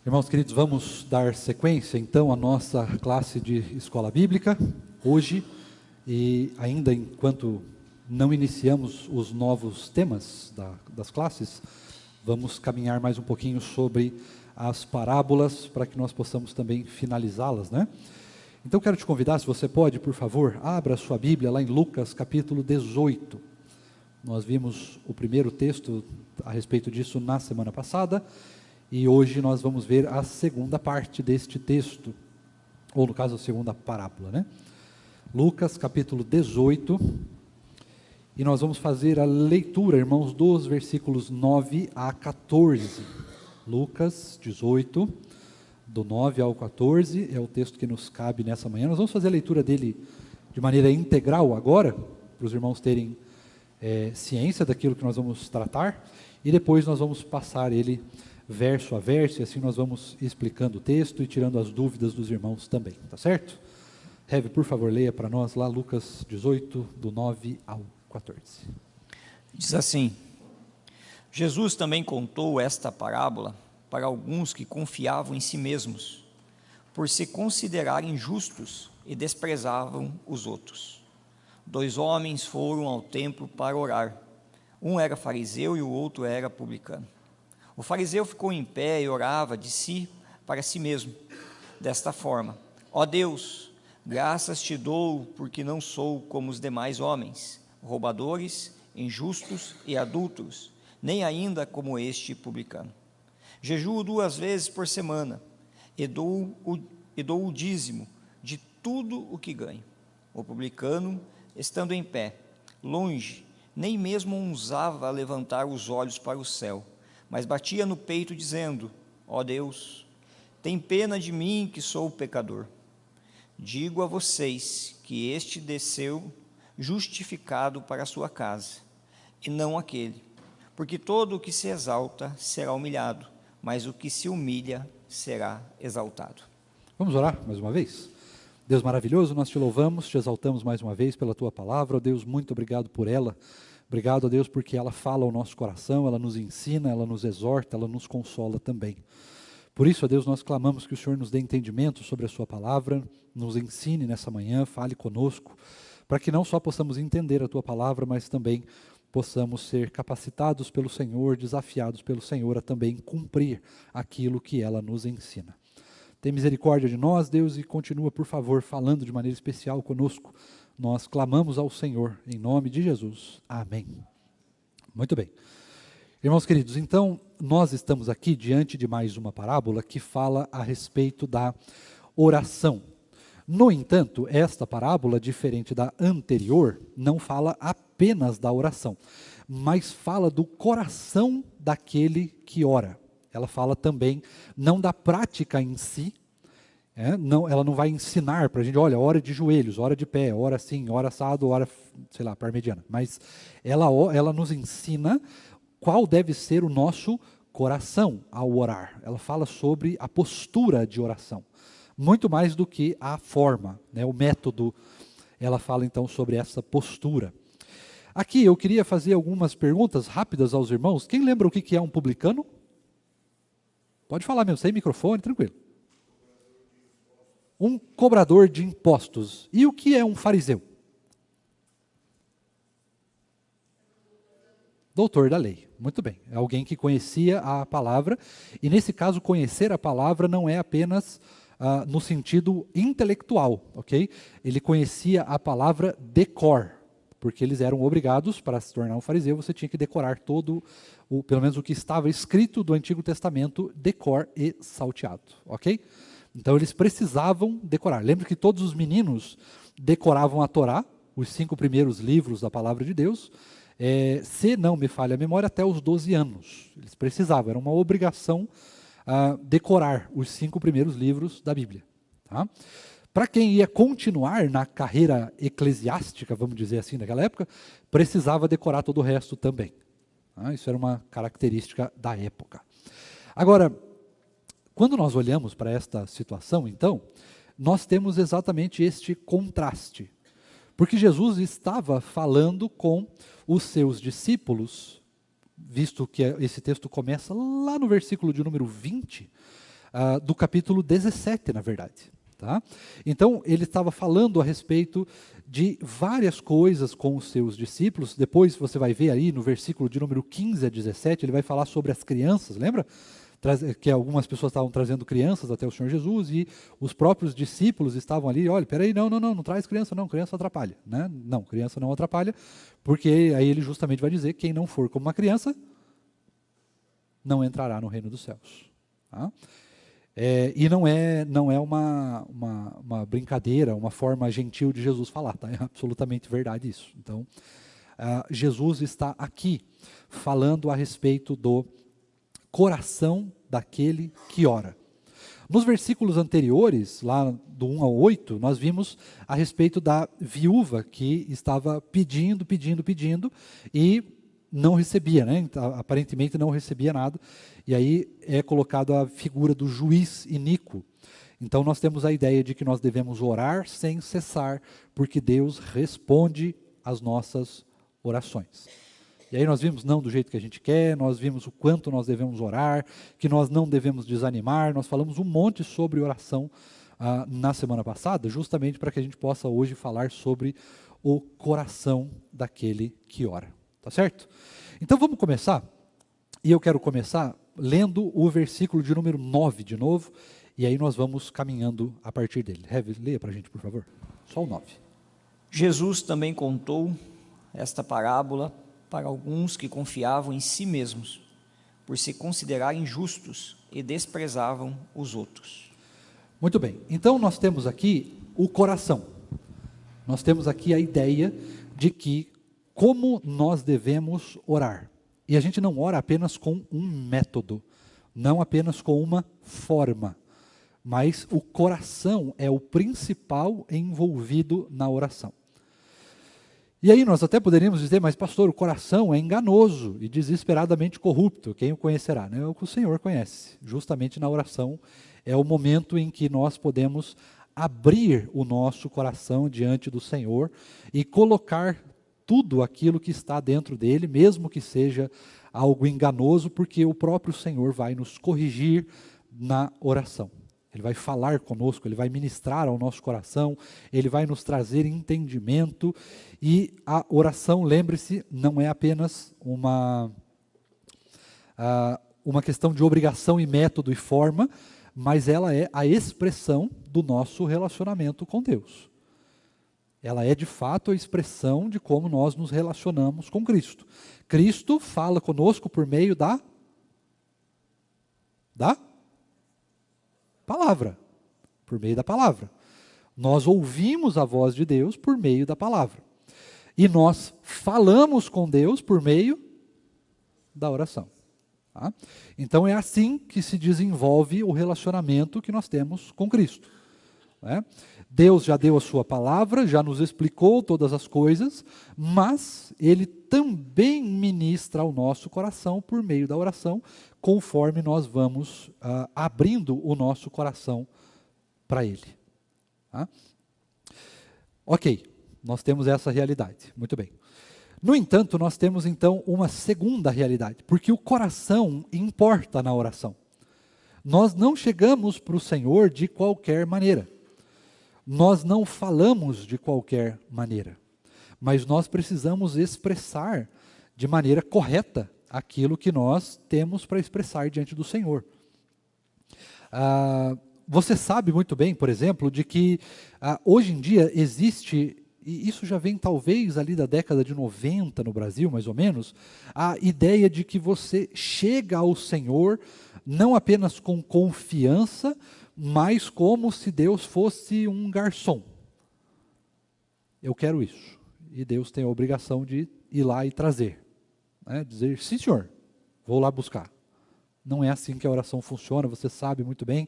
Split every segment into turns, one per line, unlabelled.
Irmãos queridos, vamos dar sequência então à nossa classe de escola bíblica hoje, e ainda enquanto não iniciamos os novos temas das classes, vamos caminhar mais um pouquinho sobre as parábolas para que nós possamos também finalizá-las, né? Então quero te convidar, se você pode, por favor, abra a sua Bíblia lá em Lucas capítulo 18. Nós vimos o primeiro texto a respeito disso na semana passada, e hoje nós vamos ver a segunda parte deste texto, ou no caso a segunda parábola, né? Lucas capítulo 18, e nós vamos fazer a leitura, irmãos, dos versículos 9 a 14. Lucas 18, do 9 ao 14, é o texto que nos cabe nessa manhã. Nós vamos fazer a leitura dele de maneira integral agora, para os irmãos terem ciência daquilo que nós vamos tratar, e depois nós vamos passar ele verso a verso, e assim nós vamos explicando o texto e tirando as dúvidas dos irmãos também, tá certo? Heve, por favor, leia para nós lá Lucas 18, do 9 ao 14.
Diz assim: Jesus também contou esta parábola para alguns que confiavam em si mesmos, por se considerarem justos e desprezavam os outros. 2 homens foram ao templo para orar. Um era fariseu e o outro era publicano. O fariseu ficou em pé e orava de si para si mesmo, desta forma: ó Deus, graças te dou porque não sou como os demais homens, roubadores, injustos e adúlteros, nem ainda como este publicano. Jejuo 2 vezes por semana e dou o dízimo de tudo o que ganho. O publicano, estando em pé, longe, nem mesmo ousava levantar os olhos para o céu, mas batia no peito dizendo: ó Deus, tem pena de mim que sou pecador. Digo a vocês que este desceu justificado para a sua casa, e não aquele, porque todo o que se exalta será humilhado, mas o que se humilha será exaltado.
Vamos orar mais uma vez? Deus maravilhoso, nós te louvamos, te exaltamos mais uma vez pela tua palavra. Ó Deus, muito obrigado por ela. Obrigado, a Deus, porque ela fala ao nosso coração, ela nos ensina, ela nos exorta, ela nos consola também. Por isso, a Deus, nós clamamos que o Senhor nos dê entendimento sobre a sua palavra, nos ensine nessa manhã, fale conosco, para que não só possamos entender a tua palavra, mas também possamos ser capacitados pelo Senhor, desafiados pelo Senhor a também cumprir aquilo que ela nos ensina. Tem misericórdia de nós, Deus, e continua, por favor, falando de maneira especial conosco. Nós clamamos ao Senhor, em nome de Jesus. Amém. Muito bem. Irmãos queridos, então, nós estamos aqui diante de mais uma parábola que fala a respeito da oração. No entanto, esta parábola, diferente da anterior, não fala apenas da oração, mas fala do coração daquele que ora. Ela fala também, não da prática em si, ela não vai ensinar para a gente, olha, ora de joelhos, ora de pé, ora assim, ora assado, ora, sei lá, parmegiana. Mas ela nos ensina qual deve ser o nosso coração ao orar. Ela fala sobre a postura de oração, muito mais do que a forma, né, o método. Ela fala então sobre essa postura. Aqui eu queria fazer algumas perguntas rápidas aos irmãos. Quem lembra o que é um publicano? Pode falar mesmo, sem microfone, tranquilo. Um cobrador de impostos. E o que é um fariseu? Doutor da lei. Muito bem. É alguém que conhecia a palavra. E nesse caso, conhecer a palavra não é apenas no sentido intelectual, ok? Ele conhecia a palavra de cor, porque eles eram obrigados, para se tornar um fariseu, você tinha que decorar todo, pelo menos o que estava escrito do Antigo Testamento, de cor e salteado, ok? Então eles precisavam decorar. Lembra que todos os meninos decoravam a Torá, os 5 primeiros livros da palavra de Deus, se não me falha a memória, até os 12 anos. Eles precisavam, era uma obrigação decorar os 5 primeiros livros da Bíblia. Tá? Para quem ia continuar na carreira eclesiástica, vamos dizer assim, naquela época, precisava decorar todo o resto também. Isso era uma característica da época. Agora, quando nós olhamos para esta situação, então, nós temos exatamente este contraste. Porque Jesus estava falando com os seus discípulos, visto que esse texto começa lá no versículo de número 20, do capítulo 17, na verdade. Tá? Então, ele estava falando a respeito de várias coisas com os seus discípulos. Depois você vai ver aí no versículo de número 15 a 17, ele vai falar sobre as crianças, lembra? Que algumas pessoas estavam trazendo crianças até o Senhor Jesus e os próprios discípulos estavam ali, olha, peraí, não traz criança não, criança atrapalha. Né? Não, criança não atrapalha, porque aí ele justamente vai dizer, quem não for como uma criança, não entrará no reino dos céus. Tá? E não é uma brincadeira, uma forma gentil de Jesus falar, tá? É absolutamente verdade isso. Então, Jesus está aqui falando a respeito do coração daquele que ora. Nos versículos anteriores, lá do 1 ao 8, nós vimos a respeito da viúva que estava pedindo e não recebia, né? Aparentemente não recebia nada. E aí é colocado a figura do juiz iníquo. Então nós temos a ideia de que nós devemos orar sem cessar, porque Deus responde às nossas orações. E aí nós vimos não do jeito que a gente quer, nós vimos o quanto nós devemos orar, que nós não devemos desanimar, nós falamos um monte sobre oração na semana passada, justamente para que a gente possa hoje falar sobre o coração daquele que ora. Tá certo? Então vamos começar, e eu quero começar lendo o versículo de número 9 de novo, e aí nós vamos caminhando a partir dele. Heavy, leia para a gente, por favor. Só o 9.
Jesus também contou esta parábola para alguns que confiavam em si mesmos, por se considerarem justos e desprezavam os outros.
Muito bem, então nós temos aqui o coração. Nós temos aqui a ideia de que como nós devemos orar. E a gente não ora apenas com um método, não apenas com uma forma, mas o coração é o principal envolvido na oração. E aí nós até poderíamos dizer, mas pastor, o coração é enganoso e desesperadamente corrupto, quem o conhecerá? Né? O que o Senhor conhece. Justamente na oração é o momento em que nós podemos abrir o nosso coração diante do Senhor e colocar tudo aquilo que está dentro dele, mesmo que seja algo enganoso, porque o próprio Senhor vai nos corrigir na oração. Ele vai falar conosco, Ele vai ministrar ao nosso coração, Ele vai nos trazer entendimento, e a oração, lembre-se, não é apenas uma questão de obrigação e método e forma, mas ela é a expressão do nosso relacionamento com Deus. Ela é de fato a expressão de como nós nos relacionamos com Cristo. Cristo fala conosco por meio da palavra, por meio da palavra. Nós ouvimos a voz de Deus por meio da palavra. E nós falamos com Deus por meio da oração. Tá? Então é assim que se desenvolve o relacionamento que nós temos com Cristo. Né? Deus já deu a sua palavra, já nos explicou todas as coisas, mas Ele também ministra ao nosso coração por meio da oração, conforme nós vamos abrindo o nosso coração para Ele. Tá? Ok, nós temos essa realidade, muito bem. No entanto, nós temos então uma segunda realidade, porque o coração importa na oração. Nós não chegamos para o Senhor de qualquer maneira. Nós não falamos de qualquer maneira, mas nós precisamos expressar de maneira correta aquilo que nós temos para expressar diante do Senhor. Você sabe muito bem, por exemplo, de que hoje em dia existe, e isso já vem talvez ali da década de 90 no Brasil, mais ou menos, a ideia de que você chega ao Senhor não apenas com confiança, mas como se Deus fosse um garçom. Eu quero isso. E Deus tem a obrigação de ir lá e trazer. Né? Dizer, sim senhor, vou lá buscar. Não é assim que a oração funciona, você sabe muito bem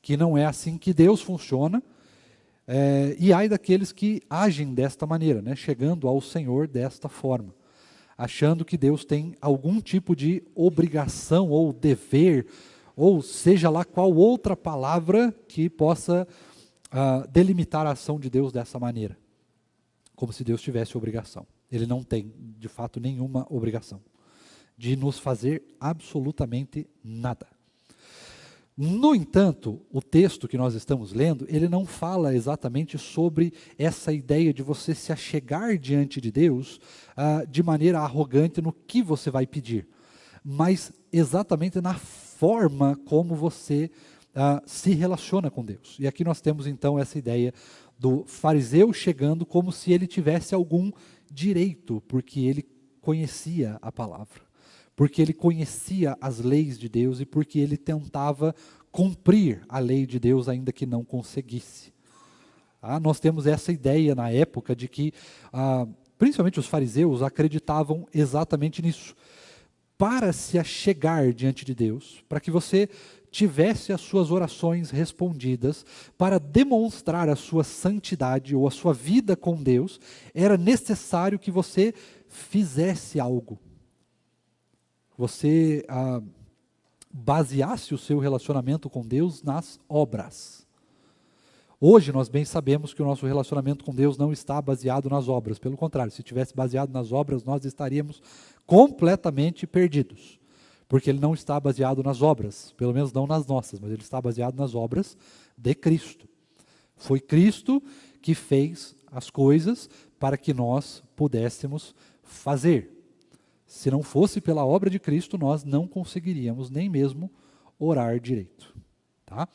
que não é assim que Deus funciona. E ai daqueles que agem desta maneira, né? Chegando ao Senhor desta forma. Achando que Deus tem algum tipo de obrigação ou dever, ou seja lá qual outra palavra que possa delimitar a ação de Deus dessa maneira. Como se Deus tivesse obrigação. Ele não tem, de fato, nenhuma obrigação de nos fazer absolutamente nada. No entanto, o texto que nós estamos lendo, ele não fala exatamente sobre essa ideia de você se achegar diante de Deus de maneira arrogante no que você vai pedir, mas exatamente na forma como você se relaciona com Deus. E aqui nós temos então essa ideia do fariseu chegando como se ele tivesse algum direito, porque ele conhecia a palavra, porque ele conhecia as leis de Deus e porque ele tentava cumprir a lei de Deus ainda que não conseguisse. Nós temos essa ideia na época de que, principalmente os fariseus, acreditavam exatamente nisso. Para se achegar diante de Deus, para que você tivesse as suas orações respondidas, para demonstrar a sua santidade ou a sua vida com Deus, era necessário que você fizesse algo. Você baseasse o seu relacionamento com Deus nas obras. Hoje nós bem sabemos que o nosso relacionamento com Deus não está baseado nas obras. Pelo contrário, se tivesse baseado nas obras, nós estaríamos completamente perdidos. Porque ele não está baseado nas obras, pelo menos não nas nossas, mas ele está baseado nas obras de Cristo. Foi Cristo que fez as coisas para que nós pudéssemos fazer. Se não fosse pela obra de Cristo, nós não conseguiríamos nem mesmo orar direito. Tá?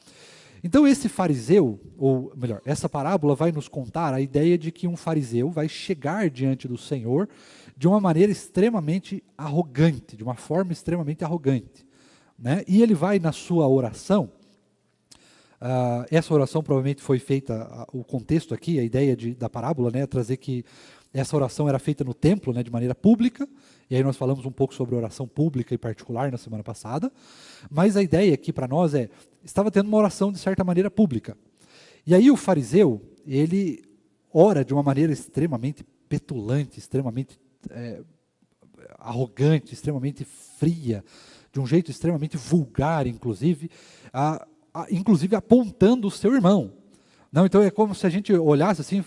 Então esse fariseu, ou melhor, essa parábola vai nos contar a ideia de que um fariseu vai chegar diante do Senhor de uma maneira extremamente arrogante, de uma forma extremamente arrogante. Né? E ele vai na sua oração, essa oração provavelmente foi feita, o contexto aqui, a ideia da parábola, né, é trazer que essa oração era feita no templo, né, de maneira pública, e aí nós falamos um pouco sobre oração pública e particular na semana passada, mas a ideia aqui para nós estava tendo uma oração de certa maneira pública. E aí o fariseu, ele ora de uma maneira extremamente petulante, extremamente arrogante, extremamente fria, de um jeito extremamente vulgar, inclusive apontando o seu irmão. Não, então é como se a gente olhasse assim,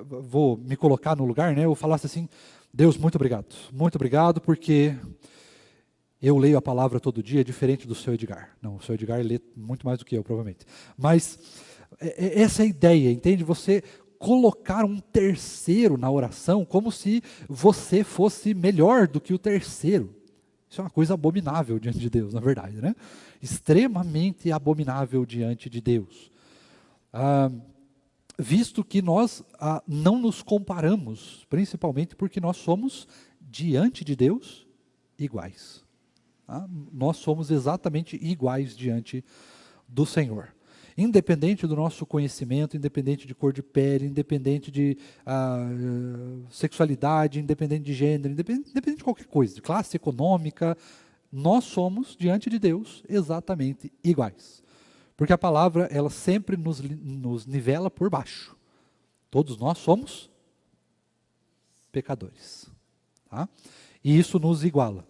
vou me colocar no lugar, né? Eu falasse assim: Deus, muito obrigado, porque eu leio a palavra todo dia, diferente do seu Edgar. Não, o seu Edgar lê muito mais do que eu, provavelmente. Mas essa é a ideia, entende? Você colocar um terceiro na oração como se você fosse melhor do que o terceiro. Isso é uma coisa abominável diante de Deus, na verdade, né? Extremamente abominável diante de Deus. Visto que nós não nos comparamos, principalmente porque nós somos, diante de Deus, iguais. Nós somos exatamente iguais diante do Senhor. Independente do nosso conhecimento, independente de cor de pele, independente de sexualidade, independente de gênero, independente de qualquer coisa, de classe econômica, nós somos, diante de Deus, exatamente iguais. Porque a palavra, ela sempre nos nivela por baixo. Todos nós somos pecadores. Tá? E isso nos iguala.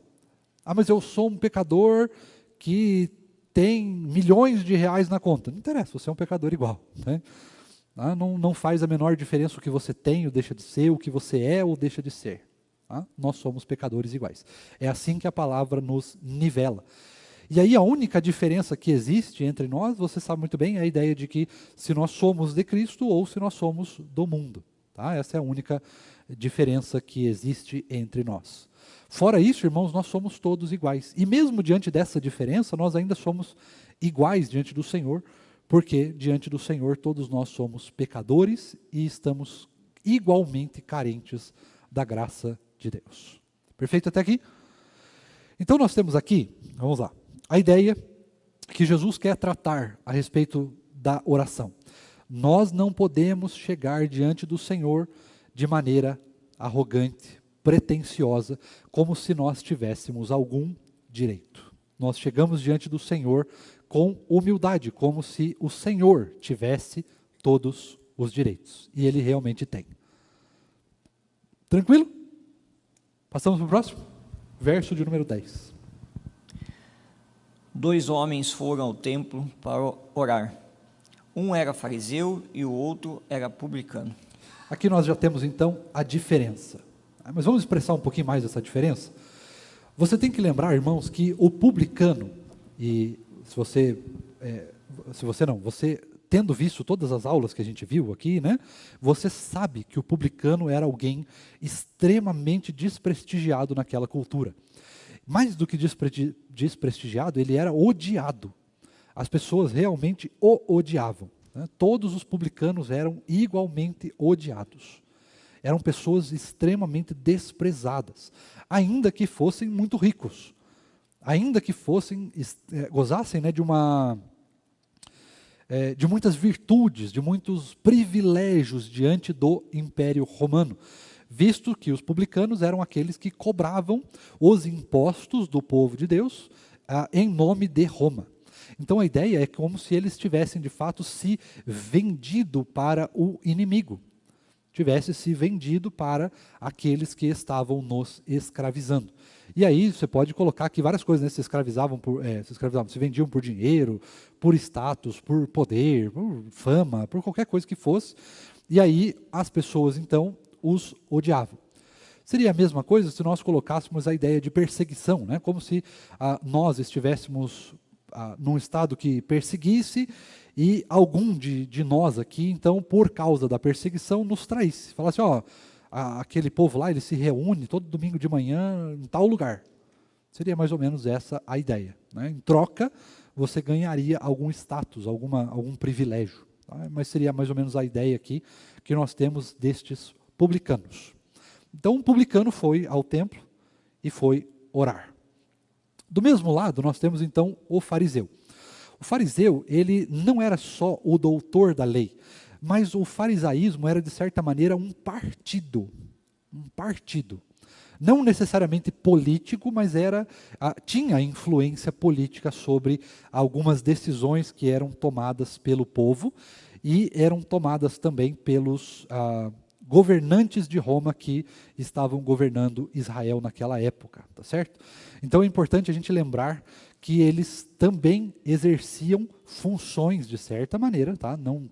Mas eu sou um pecador que tem milhões de reais na conta. Não interessa, você é um pecador igual. Né? Não faz a menor diferença o que você tem ou deixa de ser, o que você é ou deixa de ser. Tá? Nós somos pecadores iguais. É assim que a palavra nos nivela. E aí a única diferença que existe entre nós, você sabe muito bem, é a ideia de que se nós somos de Cristo ou se nós somos do mundo. Tá? Essa é a única diferença que existe entre nós. Fora isso, irmãos, nós somos todos iguais. E mesmo diante dessa diferença, nós ainda somos iguais diante do Senhor, porque diante do Senhor todos nós somos pecadores e estamos igualmente carentes da graça de Deus. Perfeito até aqui? Então nós temos aqui, vamos lá, a ideia que Jesus quer tratar a respeito da oração. Nós não podemos chegar diante do Senhor de maneira arrogante, pretensiosa, como se nós tivéssemos algum direito. Nós chegamos diante do Senhor com humildade, como se o Senhor tivesse todos os direitos. E Ele realmente tem. Tranquilo? Passamos para o próximo? Verso de número 10.
2 homens foram ao templo para orar. Um era fariseu e o outro era publicano.
Aqui nós já temos então a diferença. Mas vamos expressar um pouquinho mais essa diferença? Você tem que lembrar, irmãos, que o publicano, e você tendo visto todas as aulas que a gente viu aqui, né, você sabe que o publicano era alguém extremamente desprestigiado naquela cultura. Mais do que desprestigiado, ele era odiado. As pessoas realmente o odiavam, né? Todos os publicanos eram igualmente odiados. Eram pessoas extremamente desprezadas, ainda que fossem muito ricos, ainda que gozassem, né, de muitas virtudes, de muitos privilégios diante do Império Romano, visto que os publicanos eram aqueles que cobravam os impostos do povo de Deus em nome de Roma. Então a ideia é como se eles tivessem de fato se vendido para o inimigo, tivesse se vendido para aqueles que estavam nos escravizando. E aí você pode colocar aqui várias coisas, né? Se vendiam por dinheiro, por status, por poder, por fama, por qualquer coisa que fosse. E aí as pessoas então os odiavam. Seria a mesma coisa se nós colocássemos a ideia de perseguição, né? Como se nós estivéssemos num estado que perseguisse e algum de nós aqui, então, por causa da perseguição, nos traísse. Falasse, aquele povo lá, ele se reúne todo domingo de manhã em tal lugar. Seria mais ou menos essa a ideia, né? Em troca, você ganharia algum status, algum privilégio. Tá? Mas seria mais ou menos a ideia aqui que nós temos destes publicanos. Então, um publicano foi ao templo e foi orar. Do mesmo lado, nós temos então o fariseu. O fariseu, ele não era só o doutor da lei, mas o farisaísmo era, de certa maneira, um partido. Um partido. Não necessariamente político, mas tinha influência política sobre algumas decisões que eram tomadas pelo povo e eram tomadas também pelos governantes de Roma que estavam governando Israel naquela época, tá certo? Então é importante a gente lembrar que eles também exerciam funções de certa maneira, tá? Não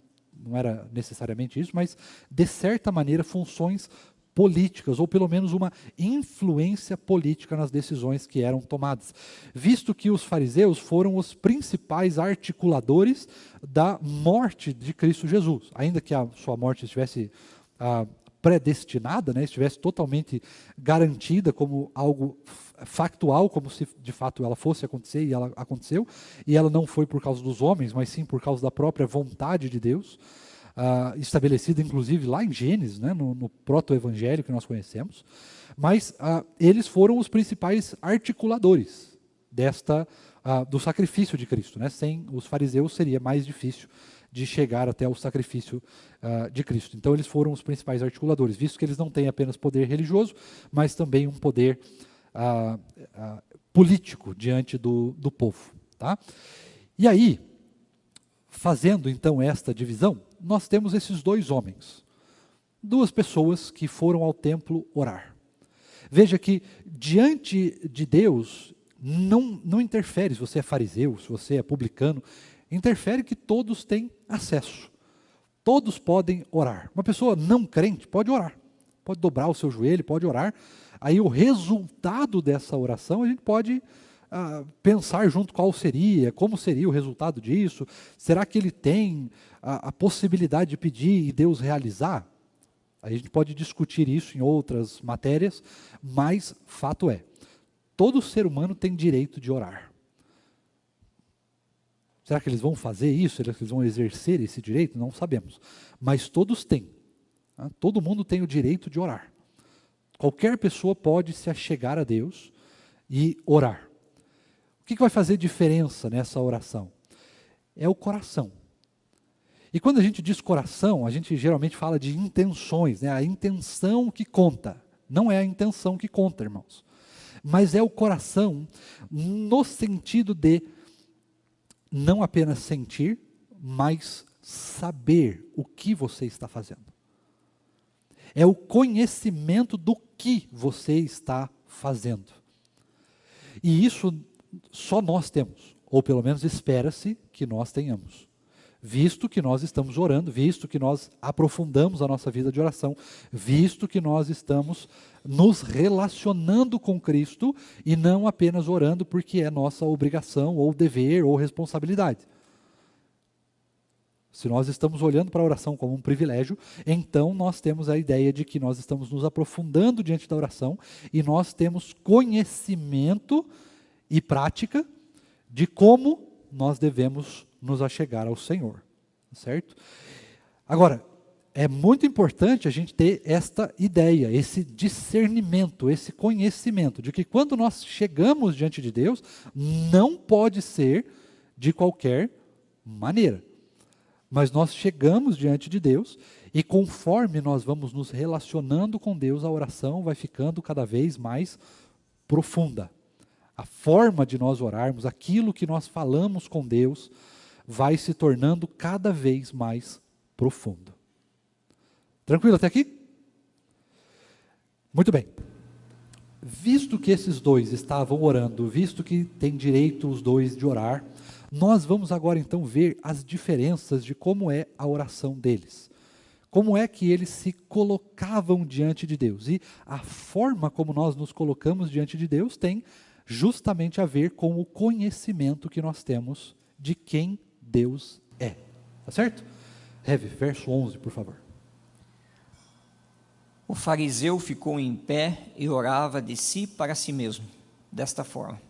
era necessariamente isso, mas de certa maneira funções políticas, ou pelo menos uma influência política nas decisões que eram tomadas. Visto que os fariseus foram os principais articuladores da morte de Cristo Jesus, ainda que a sua morte estivesse predestinada, né, estivesse totalmente garantida como algo factual, como se de fato ela fosse acontecer, e ela aconteceu, e ela não foi por causa dos homens, mas sim por causa da própria vontade de Deus, estabelecida inclusive lá em Gênesis, né, no proto-evangelho que nós conhecemos, mas eles foram os principais articuladores do sacrifício de Cristo, né? Sem os fariseus seria mais difícil de chegar até o sacrifício de Cristo. Então eles foram os principais articuladores, visto que eles não têm apenas poder religioso, mas também um poder político diante do povo. Tá? E aí, fazendo então esta divisão, nós temos esses dois homens, duas pessoas que foram ao templo orar. Veja que diante de Deus não interfere se você é fariseu, se você é publicano, interfere que todos têm acesso. Todos podem orar. Uma pessoa não crente pode orar. Pode dobrar o seu joelho, pode orar. Aí o resultado dessa oração a gente pode pensar junto qual seria, como seria o resultado disso. Será que ele tem a possibilidade de pedir e Deus realizar? Aí a gente pode discutir isso em outras matérias, mas fato é, todo ser humano tem direito de orar. Será que eles vão fazer isso? Será que eles vão exercer esse direito? Não sabemos. Mas todos têm. Tá? Todo mundo tem o direito de orar. Qualquer pessoa pode se achegar a Deus e orar. O que vai fazer diferença nessa oração? É o coração. E quando a gente diz coração, a gente geralmente fala de intenções, né? A intenção que conta. Não é a intenção que conta, irmãos. Mas é o coração no sentido de não apenas sentir, mas saber o que você está fazendo. É o conhecimento do que você está fazendo. E isso só nós temos, ou pelo menos espera-se que nós tenhamos. visto que nós estamos orando, visto que nós aprofundamos a nossa vida de oração, visto que nós estamos nos relacionando com Cristo e não apenas orando porque é nossa obrigação, ou dever, ou responsabilidade. Se nós estamos olhando para a oração como um privilégio, então nós temos a ideia de que nós estamos nos aprofundando diante da oração e nós temos conhecimento e prática de como nós devemos nos achegar ao Senhor, certo? Agora, é muito importante a gente ter esta ideia, esse discernimento, esse conhecimento de que quando nós chegamos diante de Deus, não pode ser de qualquer maneira. Mas nós chegamos diante de Deus e conforme nós vamos nos relacionando com Deus, a oração vai ficando cada vez mais profunda. A forma de nós orarmos, aquilo que nós falamos com Deus, vai se tornando cada vez mais profundo. Tranquilo até aqui? Muito bem. Visto que esses dois estavam orando, visto que tem direito os dois de orar, nós vamos agora então ver as diferenças de como é a oração deles. Como é que eles se colocavam diante de Deus. E a forma como nós nos colocamos diante de Deus tem justamente a ver com o conhecimento que nós temos de quem Deus é. Tá certo? Heve, verso 11, por favor.
O fariseu ficou em pé e orava de si para si mesmo, desta forma: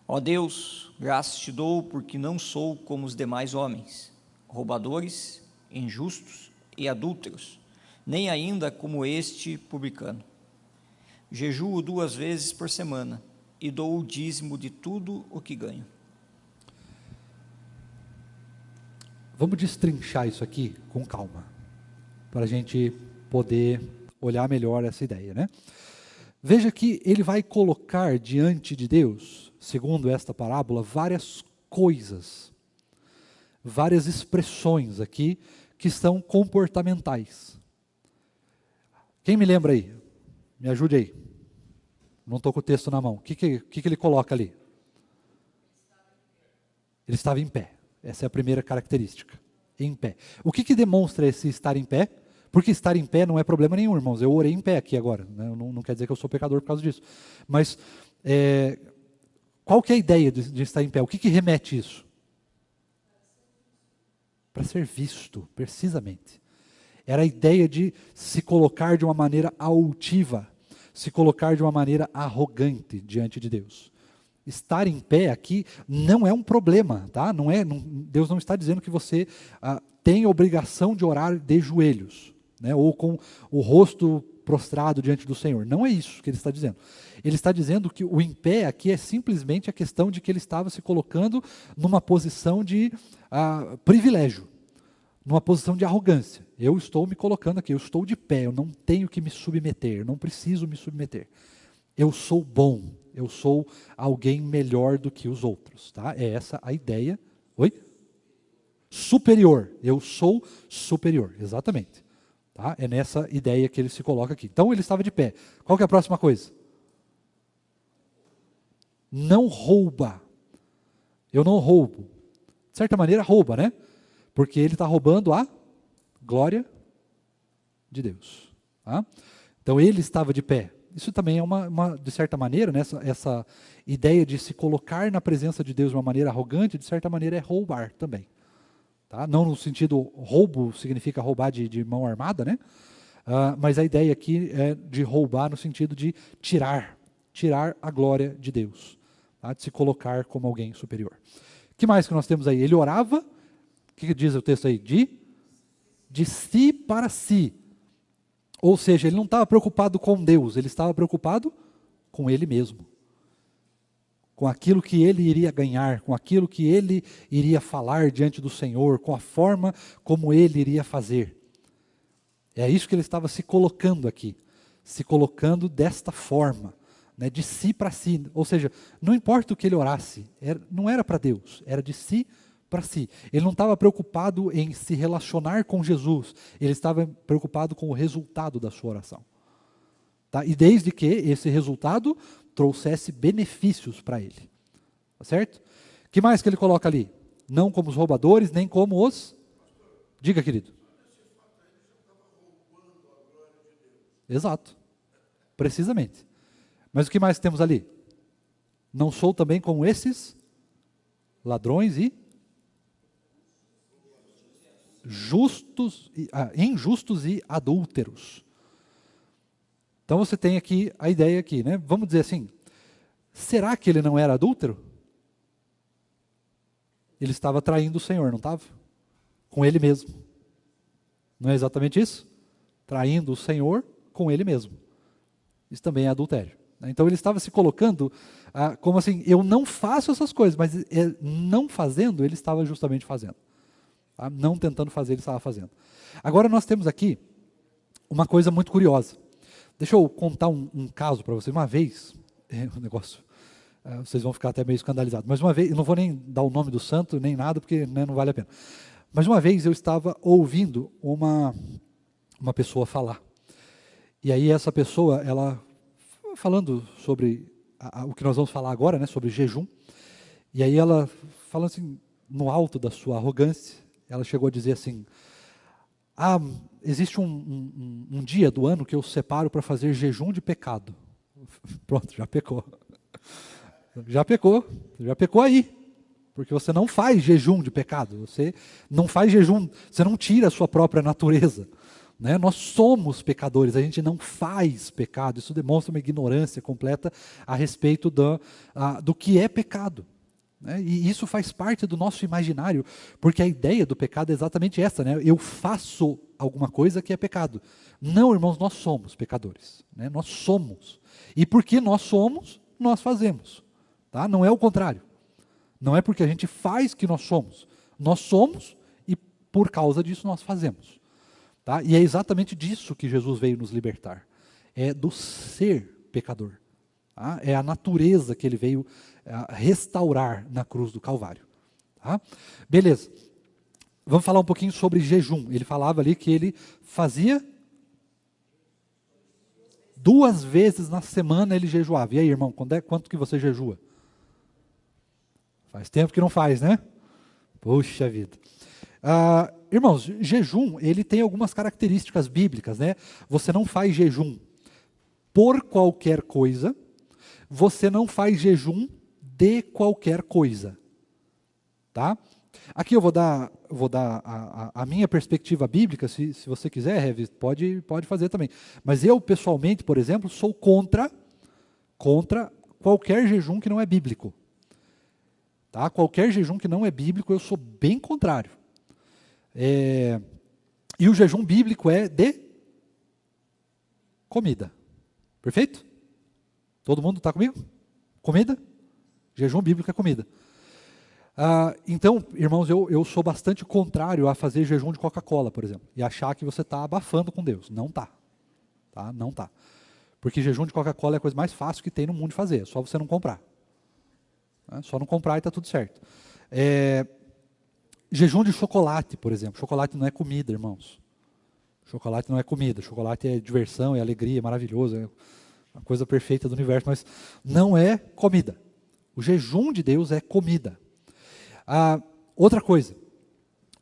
ó Deus, graças te dou porque não sou como os demais homens, roubadores, injustos e adúlteros, nem ainda como este publicano. Jejuo 2 vezes por semana e dou o dízimo de tudo o que ganho.
Vamos destrinchar isso aqui com calma, para a gente poder olhar melhor essa ideia, né? Veja que ele vai colocar diante de Deus, segundo esta parábola, várias coisas, várias expressões aqui que são comportamentais. Quem me lembra aí? Me ajude aí. Não estou com o texto na mão. O que ele coloca ali? Ele estava em pé. Essa é a primeira característica. Em pé. O que demonstra esse estar em pé? Porque estar em pé não é problema nenhum, irmãos. Eu orei em pé aqui agora. Né? Não quer dizer que eu sou pecador por causa disso. Mas qual que é a ideia de estar em pé? O que remete isso? Para ser visto, precisamente. Era a ideia de se colocar de uma maneira altiva, se colocar de uma maneira arrogante diante de Deus. Estar em pé aqui não é um problema, tá? Deus não está dizendo que você tem a obrigação de orar de joelhos, né? Ou com o rosto prostrado diante do Senhor. Não é isso que ele está dizendo. Ele está dizendo que o em pé aqui é simplesmente a questão de que ele estava se colocando numa posição de privilégio, numa posição de arrogância. Eu estou me colocando aqui, eu estou de pé, eu não tenho que me submeter, eu não preciso me submeter. Eu sou bom, eu sou alguém melhor do que os outros. Tá? É essa a ideia. Oi? Superior, eu sou superior, exatamente. Tá? É nessa ideia que ele se coloca aqui. Então ele estava de pé. Qual que é a próxima coisa? Não rouba. Eu não roubo. De certa maneira rouba, né? Porque ele está roubando a glória de Deus. Tá? Então ele estava de pé. Isso também é de certa maneira, né, essa ideia de se colocar na presença de Deus de uma maneira arrogante, de certa maneira é roubar também. Tá? Não no sentido, roubo significa roubar de mão armada, né? Mas a ideia aqui é de roubar no sentido de tirar a glória de Deus, tá? De se colocar como alguém superior. O que mais que nós temos aí? Ele orava, o que diz o texto aí? De si para si. Ou seja, ele não estava preocupado com Deus, ele estava preocupado com ele mesmo. Com aquilo que ele iria ganhar, com aquilo que ele iria falar diante do Senhor, com a forma como ele iria fazer. É isso que ele estava se colocando aqui, se colocando desta forma, né, de si para si. Ou seja, não importa o que ele orasse, não era para Deus, era de si para si. Ele não estava preocupado em se relacionar com Jesus, ele estava preocupado com o resultado da sua oração. Tá? E desde que esse resultado trouxesse benefícios para ele. Tá certo? O que mais que ele coloca ali? Não como os roubadores, nem como os... Diga, querido. Exato. Precisamente. Mas o que mais temos ali? Não sou também como esses ladrões e injustos e adúlteros. Então você tem aqui a ideia aqui, né? Vamos dizer assim, será que ele não era adúltero? Ele estava traindo o Senhor, não estava? Com ele mesmo. Não é exatamente isso? Traindo o Senhor com ele mesmo. Isso também é adultério. Então ele estava se colocando como assim, eu não faço essas coisas, mas não fazendo, ele estava justamente fazendo. Tá? Não tentando fazer, ele estava fazendo. Agora nós temos aqui uma coisa muito curiosa. Deixa eu contar um caso para vocês. Uma vez, um negócio, vocês vão ficar até meio escandalizados, mas uma vez, eu não vou nem dar o nome do santo, nem nada, porque né, não vale a pena. Mas uma vez eu estava ouvindo uma pessoa falar. E aí essa pessoa, ela falando sobre o que nós vamos falar agora, né, sobre jejum, e aí ela, falando assim, no alto da sua arrogância, ela chegou a dizer assim, existe um dia do ano que eu separo para fazer jejum de pecado. Pronto, já pecou. Já pecou aí. Porque você não faz jejum de pecado, você não faz jejum, você não tira a sua própria natureza. Né? Nós somos pecadores, a gente não faz pecado. Isso demonstra uma ignorância completa a respeito do que é pecado. Né? E isso faz parte do nosso imaginário, porque a ideia do pecado é exatamente essa, né? Eu faço alguma coisa que é pecado. Não, irmãos, nós somos pecadores. Né? Nós somos. E porque nós somos, nós fazemos. Tá? Não é o contrário. Não é porque a gente faz que nós somos. Nós somos e por causa disso nós fazemos. Tá? E é exatamente disso que Jesus veio nos libertar. É do ser pecador. Tá? É a natureza que ele veio restaurar na cruz do Calvário. Tá? Beleza. Vamos falar um pouquinho sobre jejum. Ele falava ali que ele fazia 2 vezes na semana ele jejuava. E aí, irmão, quanto que você jejua? Faz tempo que não faz, né? Puxa vida. Irmãos, jejum, ele tem algumas características bíblicas, né? Você não faz jejum por qualquer coisa, você não faz jejum de qualquer coisa. Tá? Aqui eu vou dar a minha perspectiva bíblica, se você quiser, Revi, pode fazer também. Mas eu, pessoalmente, por exemplo, sou contra qualquer jejum que não é bíblico. Tá? Qualquer jejum que não é bíblico, eu sou bem contrário. E o jejum bíblico é de comida. Perfeito? Todo mundo está comigo? Comida? Jejum bíblico é comida. Então, irmãos, eu sou bastante contrário a fazer jejum de Coca-Cola, por exemplo, e achar que você está abafando com Deus. Não está. Tá? Não está. Porque jejum de Coca-Cola é a coisa mais fácil que tem no mundo de fazer, é só você não comprar. Só não comprar e está tudo certo. Jejum de chocolate, por exemplo. Chocolate não é comida, irmãos. Chocolate não é comida. Chocolate é diversão, é alegria, é maravilhoso, é a coisa perfeita do universo, mas não é comida. O jejum de Deus é comida. Outra coisa,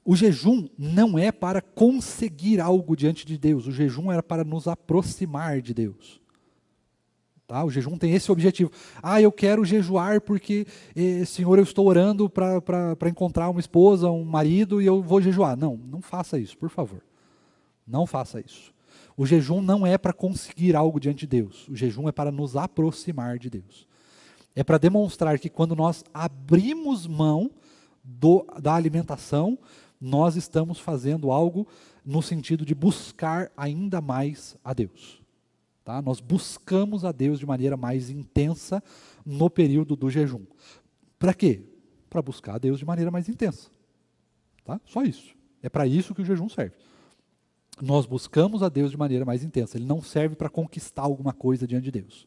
o jejum não é para conseguir algo diante de Deus. O jejum era para nos aproximar de Deus. Tá? O jejum tem esse objetivo. Eu quero jejuar porque, Senhor, eu estou orando para encontrar uma esposa, um marido, e eu vou jejuar. Não faça isso, por favor. Não faça isso. O jejum não é para conseguir algo diante de Deus. O jejum é para nos aproximar de Deus. É para demonstrar que quando nós abrimos mão da alimentação, nós estamos fazendo algo no sentido de buscar ainda mais a Deus. Tá? Nós buscamos a Deus de maneira mais intensa no período do jejum. Para quê? Para buscar a Deus de maneira mais intensa. Tá? Só isso. É para isso que o jejum serve. Nós buscamos a Deus de maneira mais intensa. Ele não serve para conquistar alguma coisa diante de Deus.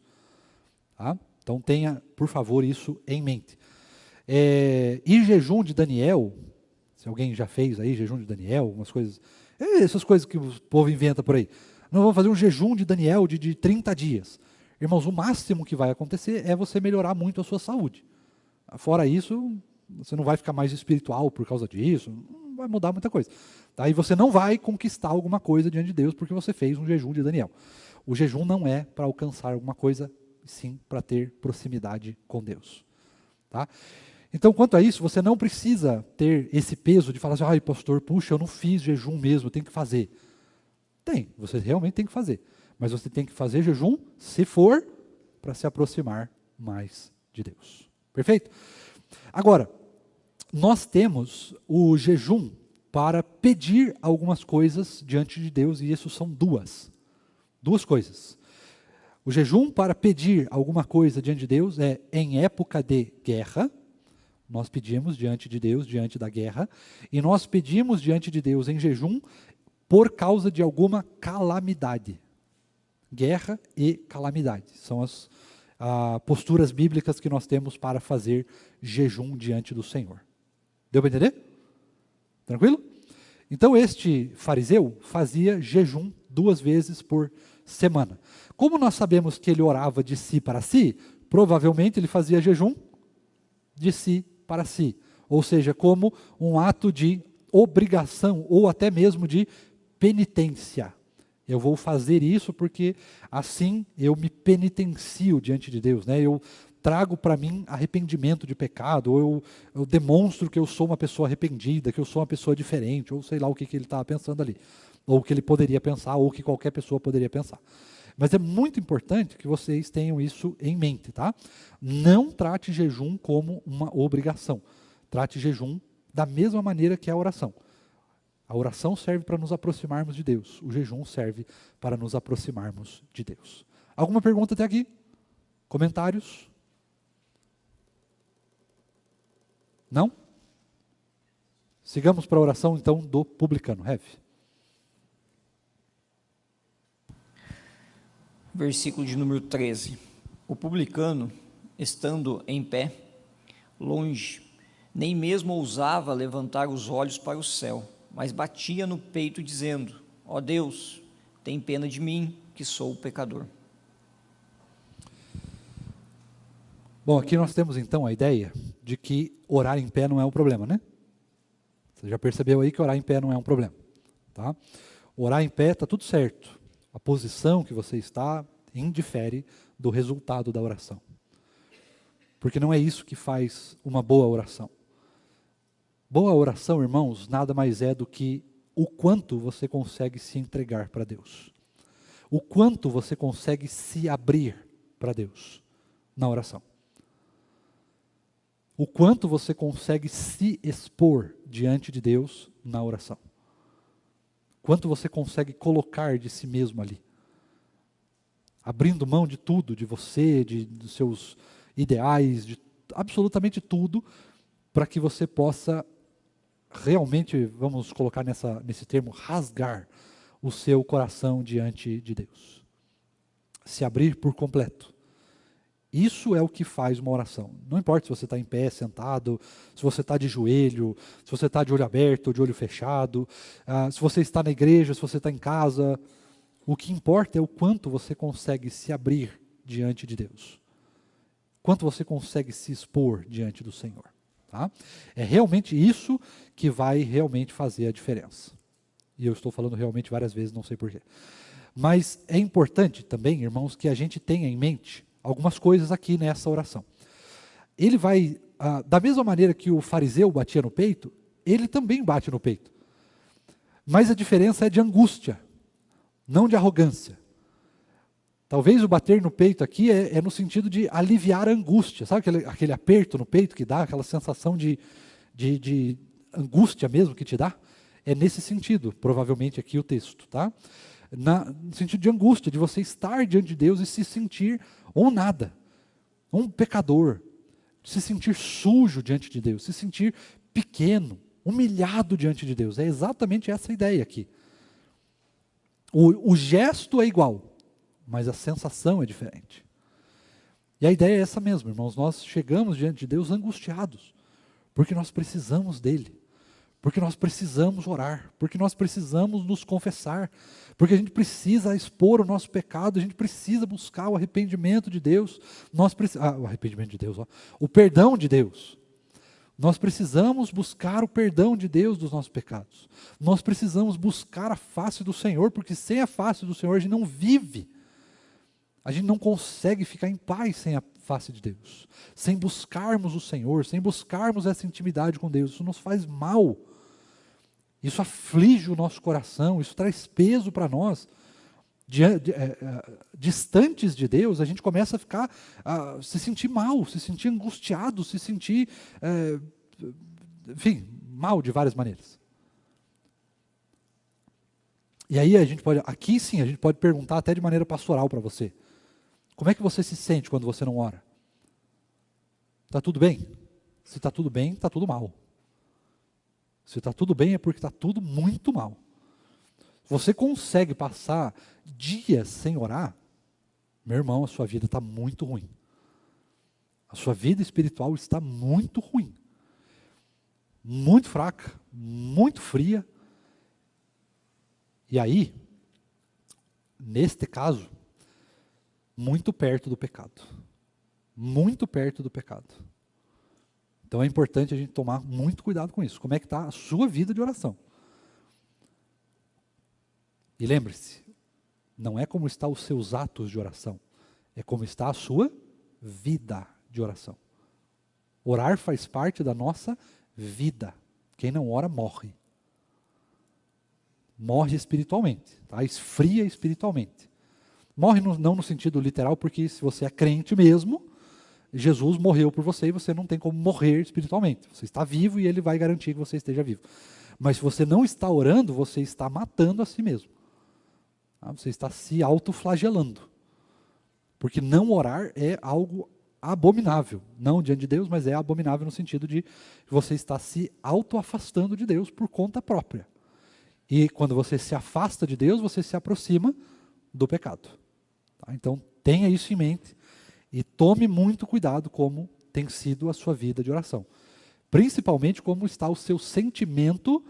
Tá? Então tenha, por favor, isso em mente. E jejum de Daniel, se alguém já fez aí jejum de Daniel, algumas coisas, essas coisas que o povo inventa por aí. Nós vamos fazer um jejum de Daniel de 30 dias. Irmãos, o máximo que vai acontecer é você melhorar muito a sua saúde. Fora isso, você não vai ficar mais espiritual por causa disso, não vai mudar muita coisa. Tá? E você não vai conquistar alguma coisa diante de Deus porque você fez um jejum de Daniel. O jejum não é para alcançar alguma coisa, sim para ter proximidade com Deus. Tá? Então, quanto a isso, você não precisa ter esse peso de falar assim, ai pastor, puxa, eu não fiz jejum mesmo, eu tenho que fazer. Tem, você realmente tem que fazer. Mas você tem que fazer jejum, se for, para se aproximar mais de Deus. Perfeito? Agora, nós temos o jejum para pedir algumas coisas diante de Deus, e isso são duas coisas. O jejum para pedir alguma coisa diante de Deus é em época de guerra. Nós pedimos diante de Deus, diante da guerra, e nós pedimos diante de Deus em jejum por causa de alguma calamidade. Guerra e calamidade são as posturas bíblicas que nós temos para fazer jejum diante do Senhor. Deu para entender? Tranquilo? Então este fariseu fazia jejum 2 vezes por semana. Como nós sabemos que ele orava de si para si, provavelmente ele fazia jejum de si para si. Ou seja, como um ato de obrigação ou até mesmo de penitência. Eu vou fazer isso porque assim eu me penitencio diante de Deus, né? Eu trago para mim arrependimento de pecado, ou eu demonstro que eu sou uma pessoa arrependida, que eu sou uma pessoa diferente, ou sei lá o que ele estava pensando ali, ou o que ele poderia pensar, ou o que qualquer pessoa poderia pensar. Mas é muito importante que vocês tenham isso em mente, tá? Não trate jejum como uma obrigação. Trate jejum da mesma maneira que a oração. A oração serve para nos aproximarmos de Deus. O jejum serve para nos aproximarmos de Deus. Alguma pergunta até aqui? Comentários? Não? Sigamos para a oração, então, do publicano. Rev.
Versículo de número 13. O publicano, estando em pé, longe, nem mesmo ousava levantar os olhos para o céu, mas batia no peito dizendo, ó Deus, tem pena de mim, que sou pecador.
Bom, aqui nós temos então a ideia de que orar em pé não é um problema, né? Você já percebeu aí que orar em pé não é um problema, tá? Orar em pé está tudo certo. A posição que você está indifere do resultado da oração. Porque não é isso que faz uma boa oração. Boa oração, irmãos, nada mais é do que o quanto você consegue se entregar para Deus. O quanto você consegue se abrir para Deus na oração. O quanto você consegue se expor diante de Deus na oração. Quanto você consegue colocar de si mesmo ali. Abrindo mão de tudo, de você, dos seus ideais, de absolutamente tudo, para que você possa realmente, vamos colocar nesse termo, rasgar o seu coração diante de Deus. Se abrir por completo. Isso é o que faz uma oração. Não importa se você está em pé, sentado, se você está de joelho, se você está de olho aberto ou de olho fechado, se você está na igreja, se você está em casa. O que importa é o quanto você consegue se abrir diante de Deus. Quanto você consegue se expor diante do Senhor. Tá? É realmente isso que vai realmente fazer a diferença. E eu estou falando realmente várias vezes, não sei porquê. Mas é importante também, irmãos, que a gente tenha em mente algumas coisas aqui nessa oração. Ele vai, da mesma maneira que o fariseu batia no peito, ele também bate no peito. Mas a diferença é de angústia, não de arrogância. Talvez o bater no peito aqui é no sentido de aliviar a angústia. Sabe aquele aperto no peito que dá, aquela sensação de angústia mesmo que te dá? É nesse sentido, provavelmente aqui o texto, tá? No sentido de angústia, de você estar diante de Deus e se sentir um nada, um pecador, se sentir sujo diante de Deus, se sentir pequeno, humilhado diante de Deus. É exatamente essa a ideia aqui. O gesto é igual, mas a sensação é diferente. E a ideia é essa mesmo, irmãos. Nós chegamos diante de Deus angustiados, porque nós precisamos dEle, porque nós precisamos orar, porque nós precisamos nos confessar, porque a gente precisa expor o nosso pecado, a gente precisa buscar o arrependimento de Deus, o arrependimento de Deus, o perdão de Deus. Nós precisamos buscar o perdão de Deus dos nossos pecados. Nós precisamos buscar a face do Senhor, porque sem a face do Senhor a gente não vive. A gente não consegue ficar em paz sem a face de Deus. Sem buscarmos o Senhor, sem buscarmos essa intimidade com Deus. Isso nos faz mal. Isso aflige o nosso coração, isso traz peso para nós. Distantes de Deus, a gente começa a ficar, se sentir mal, se sentir angustiado, se sentir, enfim, mal de várias maneiras. E aí aqui sim, a gente pode perguntar até de maneira pastoral para você. Como é que você se sente quando você não ora? Está tudo bem? Se está tudo bem, está tudo mal. Se está tudo bem é porque está tudo muito mal. Você consegue passar dias sem orar? Meu irmão, a sua vida está muito ruim. A sua vida espiritual está muito ruim. Muito fraca, muito fria. E aí, neste caso, muito perto do pecado. Muito perto do pecado. Então é importante a gente tomar muito cuidado com isso. Como é que está a sua vida de oração? E lembre-se, não é como estão os seus atos de oração, é como está a sua vida de oração. Orar faz parte da nossa vida. Quem não ora morre. Morre espiritualmente, tá? Esfria espiritualmente. Morre não no sentido literal, porque se você é crente mesmo, Jesus morreu por você e você não tem como morrer espiritualmente. Você está vivo e Ele vai garantir que você esteja vivo. Mas se você não está orando, você está matando a si mesmo. Você está se autoflagelando. Porque não orar é algo abominável. Não diante de Deus, mas é abominável no sentido de que você está se autoafastando de Deus por conta própria. E quando você se afasta de Deus, você se aproxima do pecado. Então tenha isso em mente e tome muito cuidado como tem sido a sua vida de oração. Principalmente como está o seu sentimento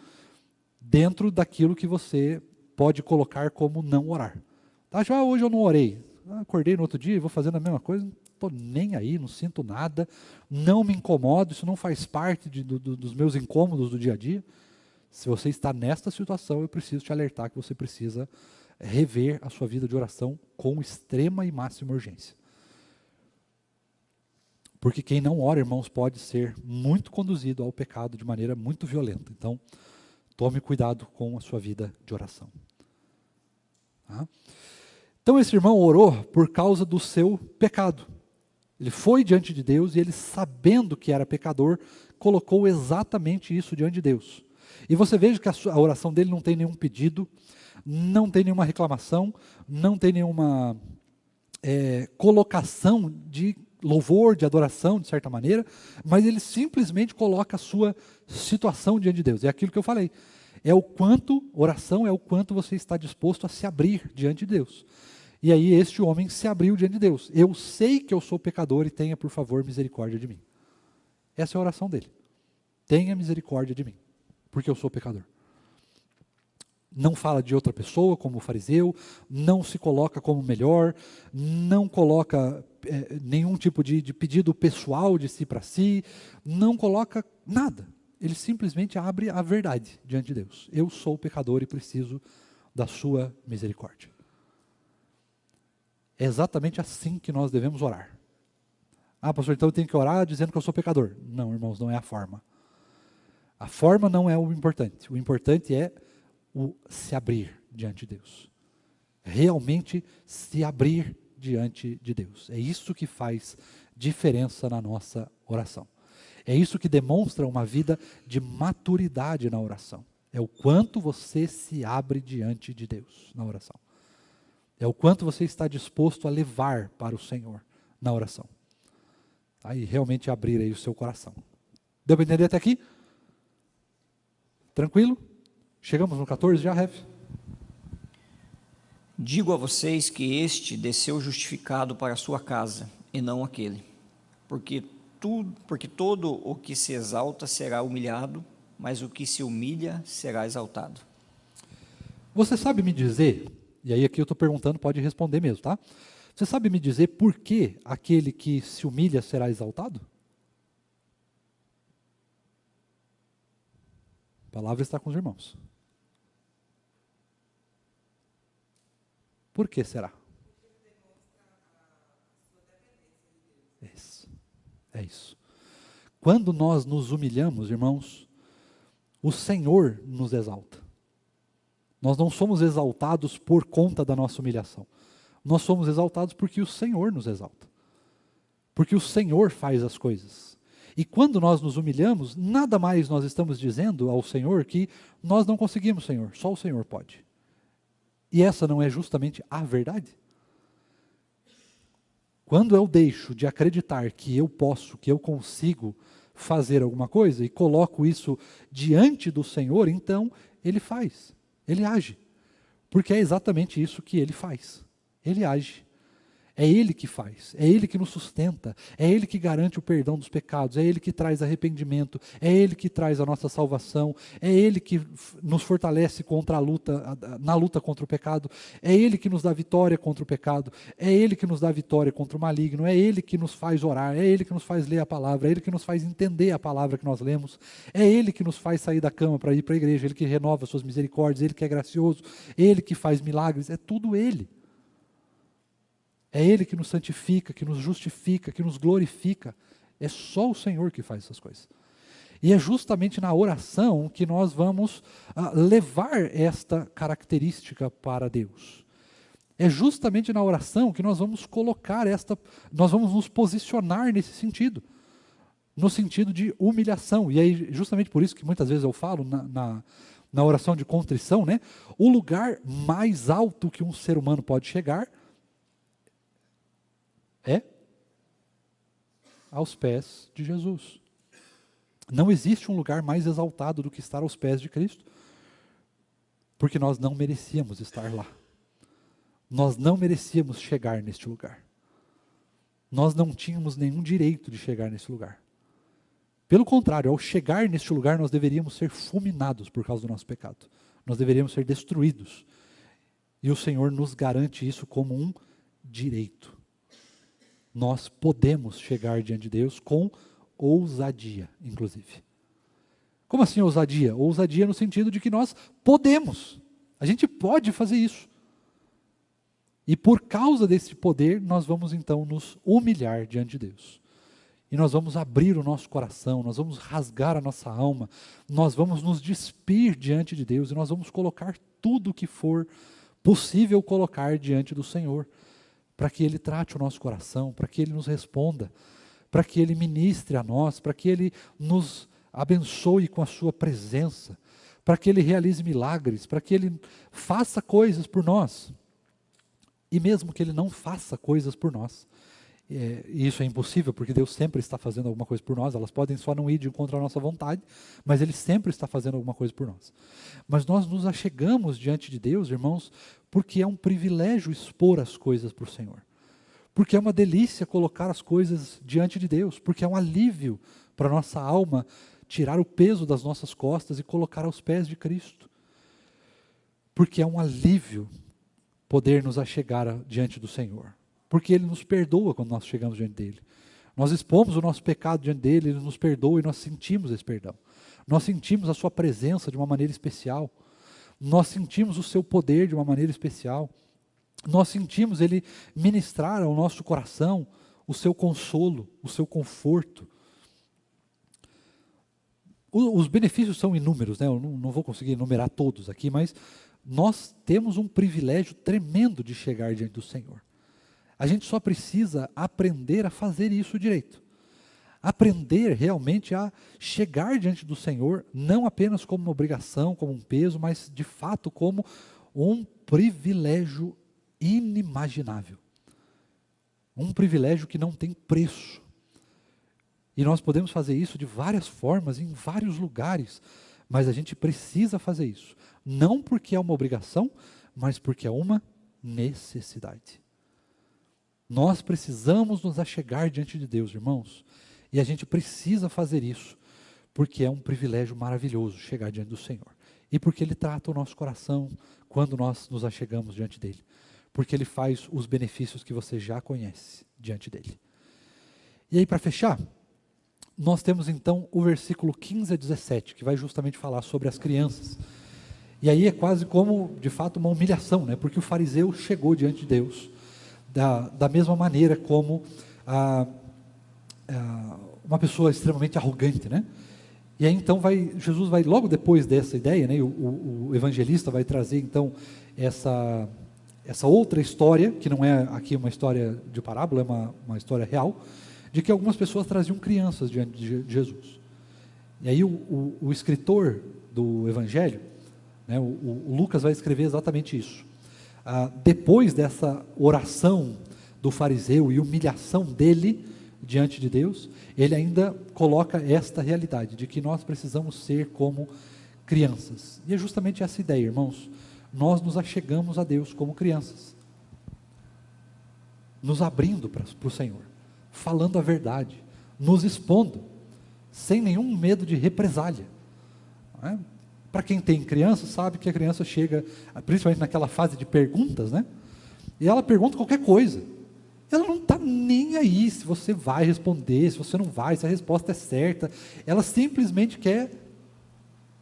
dentro daquilo que você pode colocar como não orar. Tá, hoje eu não orei. Acordei no outro dia e vou fazendo a mesma coisa. Não estou nem aí, não sinto nada. Não me incomodo, isso não faz parte dos meus incômodos do dia a dia. Se você está nesta situação, eu preciso te alertar que você precisa rever a sua vida de oração com extrema e máxima urgência. Porque quem não ora, irmãos, pode ser muito conduzido ao pecado de maneira muito violenta. Então, tome cuidado com a sua vida de oração. Tá? Então, esse irmão orou por causa do seu pecado. Ele foi diante de Deus e ele, sabendo que era pecador, colocou exatamente isso diante de Deus. E você veja que a oração dele não tem nenhum pedido, não tem nenhuma reclamação, não tem nenhuma colocação de louvor, de adoração, de certa maneira, mas ele simplesmente coloca a sua situação diante de Deus. É aquilo que eu falei. Oração é o quanto você está disposto a se abrir diante de Deus. E aí este homem se abriu diante de Deus. Eu sei que eu sou pecador e tenha, por favor, misericórdia de mim. Essa é a oração dele. Tenha misericórdia de mim, porque eu sou pecador. Não fala de outra pessoa como o fariseu, não se coloca como melhor, não coloca nenhum tipo de pedido pessoal de si para si, não coloca nada. Ele simplesmente abre a verdade diante de Deus. Eu sou pecador e preciso da sua misericórdia. É exatamente assim que nós devemos orar. Pastor, então eu tenho que orar dizendo que eu sou pecador. Não, irmãos, não é a forma. A forma não é o importante. O importante é o se abrir diante de Deus. Realmente se abrir diante de Deus. É isso que faz diferença na nossa oração. É isso que demonstra uma vida de maturidade na oração. É o quanto você se abre diante de Deus na oração. É o quanto você está disposto a levar para o Senhor na oração. Aí realmente abrir aí o seu coração. Deu para entender até aqui? Tranquilo? Chegamos no 14 já, Ref?
Digo a vocês que este desceu justificado para a sua casa, e não aquele. Porque todo o que se exalta será humilhado, mas o que se humilha será exaltado.
Você sabe me dizer, e aí aqui eu estou perguntando, pode responder mesmo, tá? Você sabe me dizer por que aquele que se humilha será exaltado? palavra está com os irmãos. Por que será? É isso. É isso. Quando nós nos humilhamos, irmãos, o Senhor nos exalta. Nós não somos exaltados por conta da nossa humilhação. Nós somos exaltados porque o Senhor nos exalta. Porque o Senhor faz as coisas. E quando nós nos humilhamos, nada mais nós estamos dizendo ao Senhor que nós não conseguimos, Senhor, só o Senhor pode. E essa não é justamente a verdade? Quando eu deixo de acreditar que eu posso, que eu consigo fazer alguma coisa e coloco isso diante do Senhor, então Ele faz, Ele age. Porque é exatamente isso que Ele faz. Ele age. É Ele que faz, é Ele que nos sustenta, é Ele que garante o perdão dos pecados, é Ele que traz arrependimento, é Ele que traz a nossa salvação, é Ele que nos fortalece contra a luta, na luta contra o pecado, é Ele que nos dá vitória contra o pecado, é Ele que nos dá vitória contra o maligno, é Ele que nos faz orar, é Ele que nos faz ler a palavra, é Ele que nos faz entender a palavra que nós lemos, é Ele que nos faz sair da cama para ir para a igreja, Ele que renova suas misericórdias, Ele que é gracioso, Ele que faz milagres, é tudo Ele. É Ele que nos santifica, que nos justifica, que nos glorifica. É só o Senhor que faz essas coisas. E é justamente na oração que nós vamos levar esta característica para Deus. É justamente na oração que nós vamos colocar nós vamos nos posicionar nesse sentido. No sentido de humilhação. E aí, justamente por isso que muitas vezes eu falo na oração de contrição, né? O lugar mais alto que um ser humano pode chegar é aos pés de Jesus. Não existe um lugar mais exaltado do que estar aos pés de Cristo, porque nós não merecíamos estar lá. Nós não merecíamos chegar neste lugar. Nós não tínhamos nenhum direito de chegar nesse lugar. Pelo contrário, ao chegar neste lugar, nós deveríamos ser fulminados por causa do nosso pecado. Nós deveríamos ser destruídos. E o Senhor nos garante isso como um direito. Nós podemos chegar diante de Deus com ousadia, inclusive. Como assim ousadia? Ousadia no sentido de que nós podemos. A gente pode fazer isso. E por causa desse poder, nós vamos então nos humilhar diante de Deus. E nós vamos abrir o nosso coração, nós vamos rasgar a nossa alma, nós vamos nos despir diante de Deus e nós vamos colocar tudo o que for possível colocar diante do Senhor. Para que Ele trate o nosso coração, para que Ele nos responda, para que Ele ministre a nós, para que Ele nos abençoe com a sua presença, para que Ele realize milagres, para que Ele faça coisas por nós. E mesmo que Ele não faça coisas por nós, e isso é impossível, porque Deus sempre está fazendo alguma coisa por nós, elas podem só não ir de encontro à nossa vontade, mas Ele sempre está fazendo alguma coisa por nós. Mas nós nos achegamos diante de Deus, irmãos, porque é um privilégio expor as coisas para o Senhor. Porque é uma delícia colocar as coisas diante de Deus, porque é um alívio para a nossa alma tirar o peso das nossas costas e colocar aos pés de Cristo. Porque é um alívio poder nos achegar diante do Senhor. Porque Ele nos perdoa quando nós chegamos diante dEle. Nós expomos o nosso pecado diante dEle, Ele nos perdoa e nós sentimos esse perdão. Nós sentimos a Sua presença de uma maneira especial. Nós sentimos o Seu poder de uma maneira especial. Nós sentimos Ele ministrar ao nosso coração o Seu consolo, o Seu conforto. Os benefícios são inúmeros, né? Eu não vou conseguir enumerar todos aqui, mas nós temos um privilégio tremendo de chegar diante do Senhor. A gente só precisa aprender a fazer isso direito. Aprender realmente a chegar diante do Senhor, não apenas como uma obrigação, como um peso, mas de fato como um privilégio inimaginável. Um privilégio que não tem preço. E nós podemos fazer isso de várias formas, em vários lugares, mas a gente precisa fazer isso. Não porque é uma obrigação, mas porque é uma necessidade. Nós precisamos nos achegar diante de Deus, irmãos, e a gente precisa fazer isso, porque é um privilégio maravilhoso chegar diante do Senhor. E porque Ele trata o nosso coração quando nós nos achegamos diante dEle. Porque Ele faz os benefícios que você já conhece diante dEle. E aí, para fechar, nós temos então o versículo 15 a 17, que vai justamente falar sobre as crianças. E aí é quase como, de fato, uma humilhação, né? Porque o fariseu chegou diante de Deus da mesma maneira como uma pessoa extremamente arrogante, né? E aí então Jesus vai, logo depois dessa ideia, né? O evangelista vai trazer então essa outra história, que não é aqui uma história de parábola, é uma história real, de que algumas pessoas traziam crianças diante de Jesus. E aí o escritor do evangelho, né, o Lucas vai escrever exatamente isso. Depois dessa oração do fariseu e humilhação dele diante de Deus, ele ainda coloca esta realidade, de que nós precisamos ser como crianças. E é justamente essa ideia, irmãos. Nós nos achegamos a Deus como crianças, nos abrindo para o Senhor, falando a verdade, nos expondo, sem nenhum medo de represália. Não é? Para quem tem criança, sabe que a criança chega, principalmente naquela fase de perguntas, né? E ela pergunta qualquer coisa. Ela não está nem aí se você vai responder, se você não vai, se a resposta é certa. Ela simplesmente quer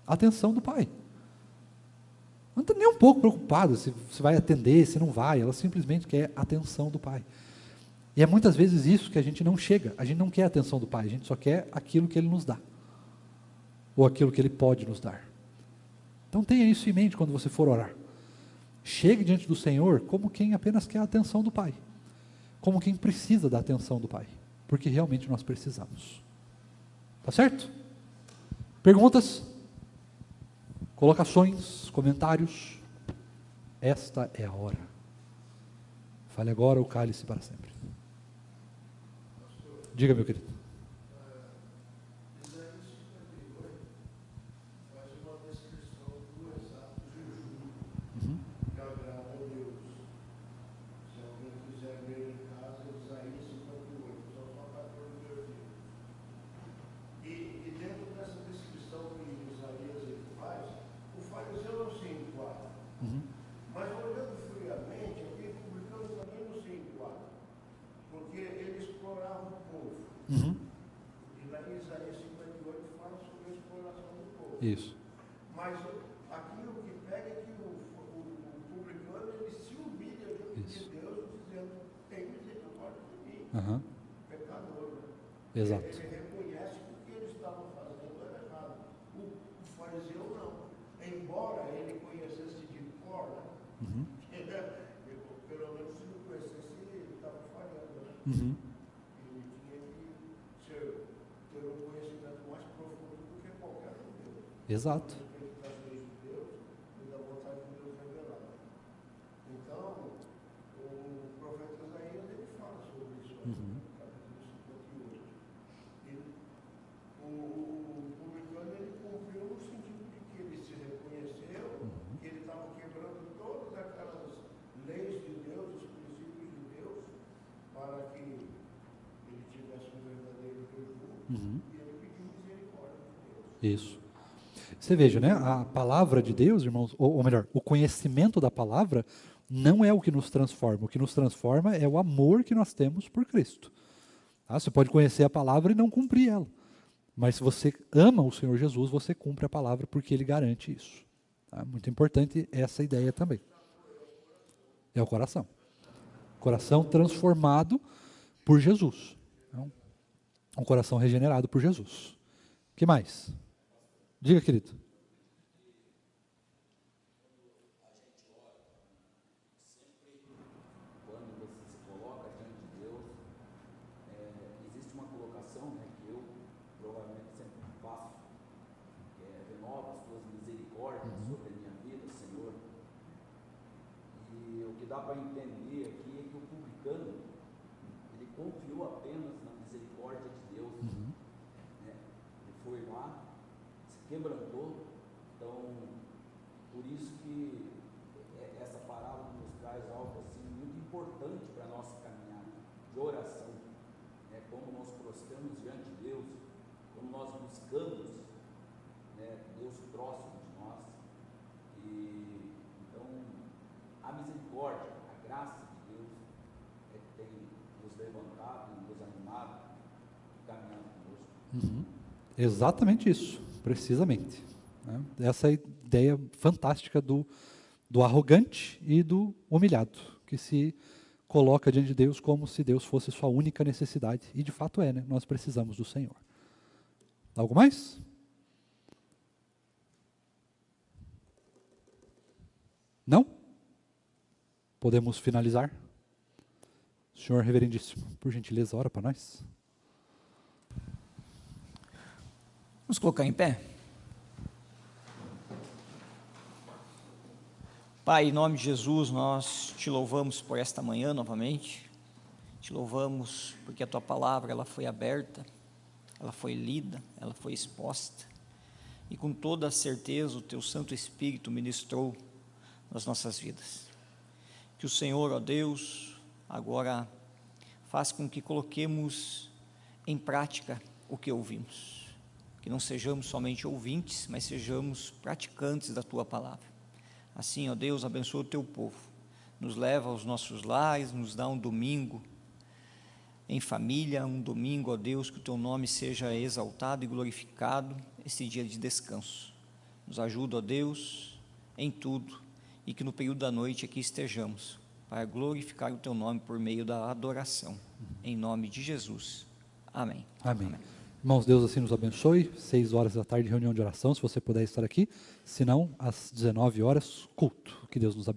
a atenção do pai. Não está nem um pouco preocupada se vai atender, se não vai. Ela simplesmente quer a atenção do pai. E é muitas vezes isso que a gente não chega. A gente não quer a atenção do pai, a gente só quer aquilo que ele nos dá. Ou aquilo que ele pode nos dar. Então tenha isso em mente quando você for orar. Chegue diante do Senhor como quem apenas quer a atenção do pai. Como quem precisa da atenção do pai. Porque realmente nós precisamos. Tá certo? Perguntas? Colocações? Comentários? Esta é a hora. Fale agora ou cale-se para sempre. Diga, meu querido. Isso.
Mas aqui o que pega é que o publicano ele se humilha diante de Deus, dizendo: tem misericórdia de mim, pecador.
Exato.
Ele reconhece que o que ele estava fazendo era errado. O fariseu não. Embora ele conhecesse de cor, pelo menos se não conhecesse, ele estava falhando. Né? Ele tinha que ter um conhecimento mais profundo do que qualquer judeu.
Exato.
Então, o profeta Isaías ele fala sobre isso, no capítulo 58. O publicano ele cumpriu no sentido de que ele se reconheceu, que ele estava quebrando todas aquelas leis de Deus, os princípios de Deus, para que ele tivesse um verdadeiro jejum, e ele pediu misericórdia de Deus.
Isso. Você veja, né? A palavra de Deus, irmãos, ou melhor, o conhecimento da palavra não é o que nos transforma. O que nos transforma é o amor que nós temos por Cristo. Tá? Você pode conhecer a palavra e não cumprir ela. Mas se você ama o Senhor Jesus, você cumpre a palavra porque Ele garante isso. Tá? Muito importante essa ideia também. É o coração. Coração transformado por Jesus. Então, um coração regenerado por Jesus. O que mais? Diga, querido.
Quando você se coloca diante de Deus, existe uma colocação, né, que eu provavelmente sempre faço, que é: renova as tuas misericórdias sobre a minha vida, Senhor. E o que dá para entender aqui é que o publicano, ele confiou apenas na misericórdia de Deus. Né? Ele foi lá, se quebrantou. Então, por isso que essa parábola nos traz algo assim muito importante para a nossa caminhada de oração, né? Como nós prostramos diante de Deus, como nós buscamos, né, Deus próximo de nós. E então a misericórdia, a graça de Deus é que tem nos levantado, nos animado e caminhado conosco.
Exatamente isso, precisamente. Né? Essa é a ideia fantástica do arrogante e do humilhado, que se coloca diante de Deus como se Deus fosse sua única necessidade. E de fato é, né? Nós precisamos do Senhor. Algo mais? Não? Podemos finalizar? Senhor reverendíssimo, por gentileza, ora para nós.
Vamos colocar em pé? Pai, em nome de Jesus, nós te louvamos por esta manhã novamente. Te louvamos porque a tua palavra ela foi aberta, ela foi lida, ela foi exposta. E com toda a certeza o teu Santo Espírito ministrou nas nossas vidas. Que o Senhor, ó Deus, agora faz com que coloquemos em prática o que ouvimos. Que não sejamos somente ouvintes, mas sejamos praticantes da tua palavra. Assim, ó Deus, abençoa o teu povo. Nos leva aos nossos lares, nos dá um domingo em família, um domingo, ó Deus, que o teu nome seja exaltado e glorificado, esse dia de descanso. Nos ajuda, ó Deus, em tudo, e que no período da noite aqui estejamos, para glorificar o teu nome por meio da adoração. Em nome de Jesus. Amém.
Amém. Irmãos, Deus assim nos abençoe. 6 horas da tarde, reunião de oração, se você puder estar aqui. Se não, às 19 horas, culto. Que Deus nos abençoe.